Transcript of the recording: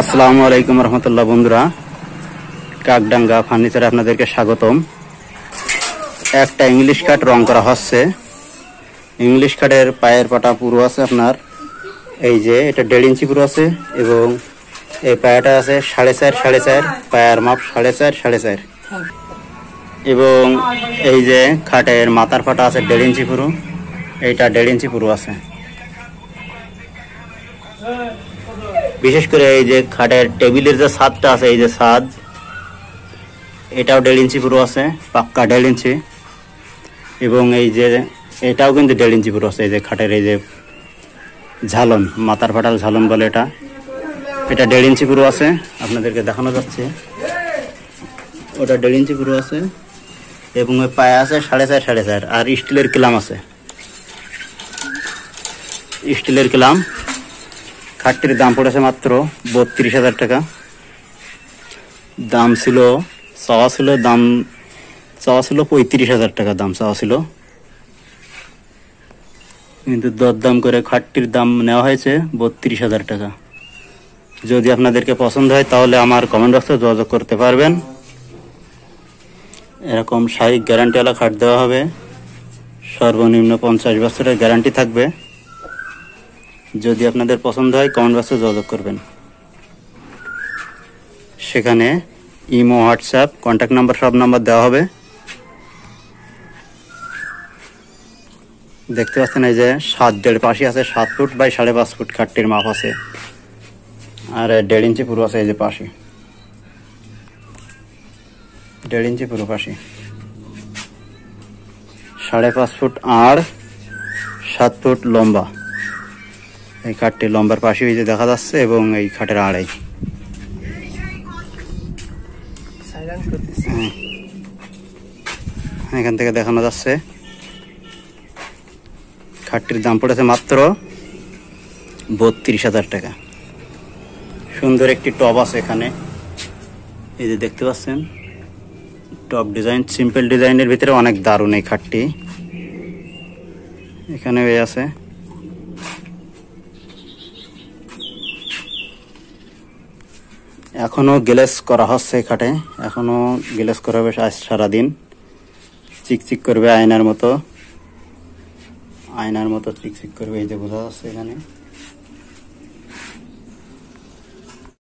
আসসালামু আলাইকুম রহমতুল্লাহ। বন্ধুরা, কাকডাঙ্গা ফার্নিচারে আপনাদেরকে স্বাগতম। একটা ইংলিশ কাট রং করা হচ্ছে। ইংলিশ কাটের পায়ের পাটা পুরো আছে আপনার, এই যে এটা 1.5 ইঞ্চি পুরো আছে এবং এই পায়াটা আছে 4.5 পায়ের মাপ 4.5 এবং এই যে খাটের মাথার পাটা আছে 1.5 ইঞ্চি পুরো, এইটা 1.5 ইঞ্চি পুরো আছে। বিশেষ করে এই যে খাটের টেবিলের যে ছাদটা আছে, এই যে ছাদ, এটাও 1.5 ইঞ্চি পুরো আছে, পাক্কা 1.5 ইঞ্চি। এবং এই যে এটাও কিন্তু 1.5 ইঞ্চি পুরো আছে। এই যে খাটের এই যে ঝালন, মাথার ফাটাল ঝালন বলে এটা 1.5 ইঞ্চি পুরো আছে। আপনাদেরকে দেখানো যাচ্ছে, ওটা 1.5 ইঞ্চি পুরো আছে এবং ওই পায়ে আছে 4.5 আর স্টিলের ক্লাম আছে। স্টিলের ক্লাম। খাটটির দাম পড়েছে মাত্র 32,000 টাকা। দাম ছিল চাওয়া ছিল 35,000 টাকা দাম চাওয়া ছিল, কিন্তু দরদাম করে খাটটির দাম নেওয়া হয়েছে 32,000 টাকা। যদি আপনাদেরকে পছন্দ হয় তাহলে আমার কমেন্ট বক্সে যোগাযোগ করতে পারবেন। এরকম শারীরিক গ্যারান্টিওয়ালা খাট দেওয়া হবে, সর্বনিম্ন 50 বছরের গ্যারান্টি থাকবে। যদি আপনাদের পছন্দ হয় কমেন্ট বক্সে যোগাযোগ করবেন। সেখানে ইমো, হোয়াটসঅ্যাপ, কন্ট্যাক্ট নাম্বার সব নাম্বার দেওয়া হবে। দেখতে পাচ্ছেন এই যে 7.5 পাশে আছে, 7 ফুট বাই 5.5 ফুট খাটটির মাপ আছে, আর 1.5 ইঞ্চি পুরো আছে। এই যে পাশে 1.5 ইঞ্চি পুরো পাশে, 5.5 ফুট আর 7 ফুট লম্বা। এই খাটটির লম্বার পাশে এই যে দেখা যাচ্ছে, এবং এই খাটের আড়াই এখান থেকে দেখানো যাচ্ছে। খাটটির দাম পড়েছে মাত্র 32,000 টাকা। সুন্দর একটি টপ আছে এখানে, এই যে দেখতে পাচ্ছেন টপ ডিজাইন, সিম্পল ডিজাইনের ভিতরে অনেক দারুণ এই খাটটি। এখানে আছে এখনো গ্লেস করা হচ্ছে এই খাটে, এখনো গ্লেস করা হবে আজ সারাদিন। চিকচিক করবে আয়নার মতো চিকচিক করবে, এই যে বোঝা যাচ্ছে এখানে।